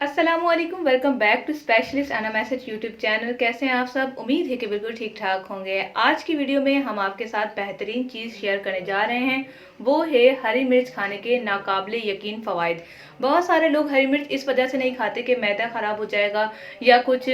अस्सलामुअलैकुम, welcome back to specialist एना message YouTube channel. कैसे हैं आप सब? उम्मीद है कि बिल्कुल ठीक ठाक होंगे। आज की वीडियो में हम आपके साथ बेहतरीन चीज़ शेयर करने जा रहे हैं, वो है हरी मिर्च खाने के नाकाबिले यकीन फ़वाइद। बहुत सारे लोग हरी मिर्च इस वजह से नहीं खाते कि मैदा ख़राब हो जाएगा या कुछ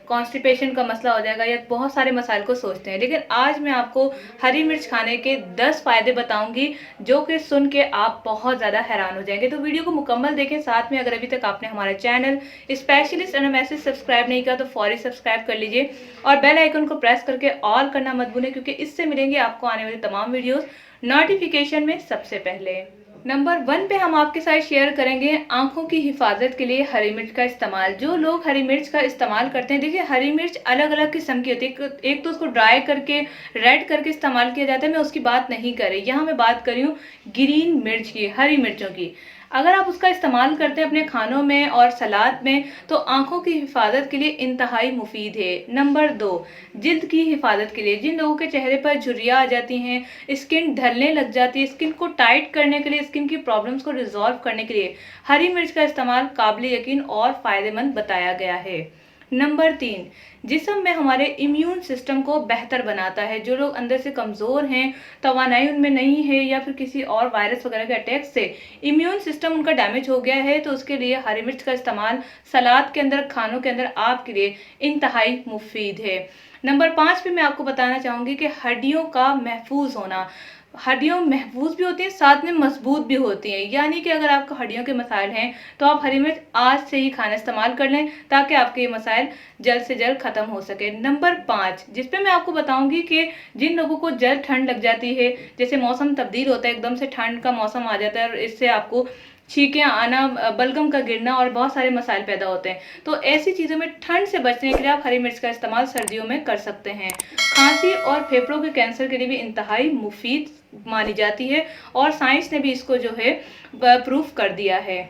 कॉन्स्टिपेशन का मसला हो जाएगा या बहुत सारे मसाइल को सोचते हैं, लेकिन आज मैं आपको हरी मिर्च खाने के 10 फ़ायदे बताऊंगी जो कि सुन के आप बहुत ज़्यादा हैरान हो जाएंगे। तो वीडियो को मुकम्मल देखें। साथ में अगर अभी तक आपने हमारा चैनल स्पेशलिस्ट एना मैसेज सब्सक्राइब नहीं किया तो फौरी सब्सक्राइब कर लीजिए और बेल आइकन को प्रेस करके ऑल करना मत भूलें, क्योंकि इससे मिलेंगे आपको आने वाली तमाम वीडियोस नोटिफिकेशन में सबसे पहले। नंबर 1 पे हम आपके साथ शेयर करेंगे आंखों की हिफाजत के लिए हरी मिर्च का इस्तेमाल। जो लोग हरी मिर्च का इस्तेमाल करते हैं, देखिए हरी मिर्च अलग अलग किस्म की होती है। एक तो उसको ड्राई करके रेड करके इस्तेमाल किया जाता है, मैं उसकी बात नहीं कर रही। यहाँ मैं बात कर रही हूँ ग्रीन मिर्च की, हरी मिर्चों की। अगर आप उसका इस्तेमाल करते हैं अपने खानों में और सलाद में तो आंखों की हिफाजत के लिए इंतहाई मुफीद है। नंबर 2, जिल्द की हिफाजत के लिए। जिन लोगों के चेहरे पर झुर्रियाँ आ जाती हैं, स्किन ढलने लग जाती है, स्किन को टाइट करने के लिए, स्किन की प्रॉब्लम्स को रिजॉल्व करने के लिए हरी मिर्च का इस्तेमाल काबिल यकीन और फ़ायदेमंद बताया गया है। नंबर 3, जिस्म में हमारे इम्यून सिस्टम को बेहतर बनाता है। जो लोग अंदर से कमज़ोर हैं, तवानाई उनमें नहीं है या फिर किसी और वायरस वगैरह के अटैक से इम्यून सिस्टम उनका डैमेज हो गया है, तो उसके लिए हरी मिर्च का इस्तेमाल सलाद के अंदर, खानों के अंदर आपके लिए इंतहाई मुफीद है। नंबर 5 पे मैं आपको बताना चाहूँगी कि हड्डियों का महफूज होना। हड्डियाँ महफूज भी होती हैं, साथ में मजबूत भी होती हैं। यानी कि अगर आपको हड्डियों के मसाइल हैं तो आप हरी मिर्च आज से ही खाना इस्तेमाल कर लें ताकि आपके ये मसाइल जल्द से जल्द ख़त्म हो सके। नंबर 5 जिस पे मैं आपको बताऊंगी कि जिन लोगों को जल्द ठंड लग जाती है, जैसे मौसम तब्दील होता है, एकदम से ठंड का मौसम आ जाता है और इससे आपको छींकें आना, बलगम का गिरना और बहुत सारे मसाइल पैदा होते हैं, तो ऐसी चीज़ों में ठंड से बचने के लिए आप हरी मिर्च का इस्तेमाल सर्दियों में कर सकते हैं। खांसी और फेफड़ों के कैंसर के लिए भी इंतहाई मुफीद मानी जाती है और साइंस ने भी इसको जो है प्रूफ कर दिया है।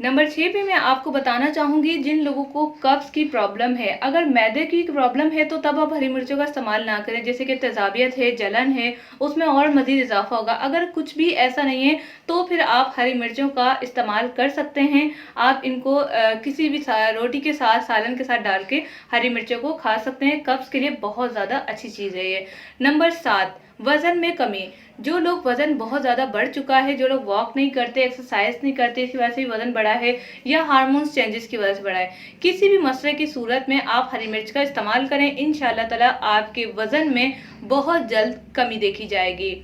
नंबर 6 पे मैं आपको बताना चाहूँगी जिन लोगों को कब्ज़ की प्रॉब्लम है, अगर मैदे की प्रॉब्लम है तो तब आप हरी मिर्चों का इस्तेमाल ना करें। जैसे कि तेज़ाबियत है, जलन है, उसमें और मज़ीद इजाफा होगा। अगर कुछ भी ऐसा नहीं है तो फिर आप हरी मिर्चों का इस्तेमाल कर सकते हैं। आप इनको किसी भी रोटी के साथ, सालन के साथ डाल के हरी मिर्चों को खा सकते हैं। कब्ज़ के लिए बहुत ज़्यादा अच्छी चीज़ है ये। नंबर 7, वज़न में कमी। जो लोग वज़न बहुत ज़्यादा बढ़ चुका है, जो लोग वॉक नहीं करते, एक्सरसाइज नहीं करते, इसकी वजह से वज़न बढ़ा है या हार्मोन्स चेंजेस की वजह से बढ़ा है, किसी भी मसले की सूरत में आप हरी मिर्च का इस्तेमाल करें, इंशाल्लाह ताला आपके वज़न में बहुत जल्द कमी देखी जाएगी।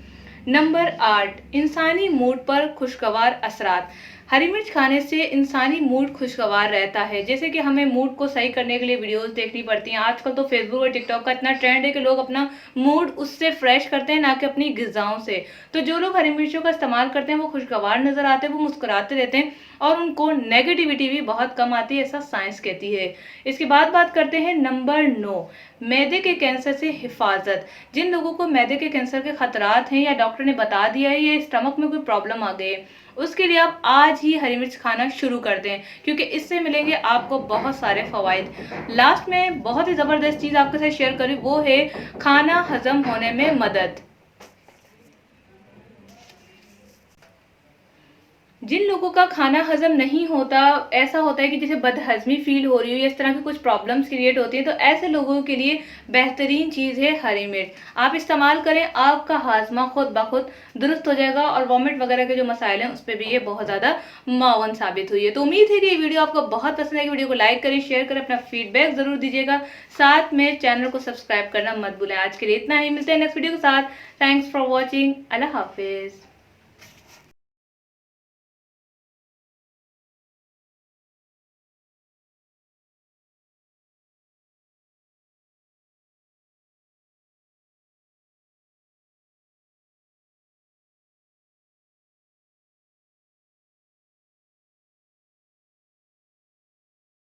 नंबर 8, इंसानी मूड पर खुशगवार असरात। हरी मिर्च खाने से इंसानी मूड खुशगवार रहता है। जैसे कि हमें मूड को सही करने के लिए वीडियोस देखनी पड़ती हैं। आजकल तो फेसबुक और टिकटॉक का इतना ट्रेंड है कि लोग अपना मूड उससे फ्रेश करते हैं, ना कि अपनी ग़िज़ाओं से। तो जो लोग हरी मिर्चों का इस्तेमाल करते हैं वो खुशगवार नज़र आते हैं, वो मुस्कुराते रहते हैं और उनको नेगेटिविटी भी बहुत कम आती है, ऐसा साइंस कहती है। इसके बाद बात करते हैं नंबर 9, मैदे के कैंसर से हिफाजत। जिन लोगों को मैदे के कैंसर के खतरात हैं या डॉक्टर ने बता दिया है या स्टमक में कोई प्रॉब्लम आ गई है, उसके लिए आप आज ही हरी मिर्च खाना शुरू कर दें, क्योंकि इससे मिलेंगे आपको बहुत सारे फ़वाइद। लास्ट में बहुत ही ज़बरदस्त चीज़ आपके साथ शेयर करूँ, वो है खाना हजम होने में मदद। जिन लोगों का खाना हजम नहीं होता, ऐसा होता है कि जैसे बदहजमी फील हो रही हो या इस तरह की कुछ प्रॉब्लम्स क्रिएट होती हैं, तो ऐसे लोगों के लिए बेहतरीन चीज़ है हरी मिर्च। आप इस्तेमाल करें, आपका हाजमा खुद ब खुद दुरुस्त हो जाएगा और वॉमिट वगैरह के जो मसाइल हैं उस पर भी ये बहुत ज़्यादा मावन साबित हुई है। तो उम्मीद है कि ये वीडियो आपको बहुत पसंद आएगी। वीडियो को लाइक करें, शेयर करें, अपना फीडबैक ज़रूर दीजिएगा। साथ में चैनल को सब्सक्राइब करना मत भूलें। आज के लिए इतना ही, मिलते हैं नेक्स्ट वीडियो के साथ। Thanks for watching. अल्लाह हाफिज़।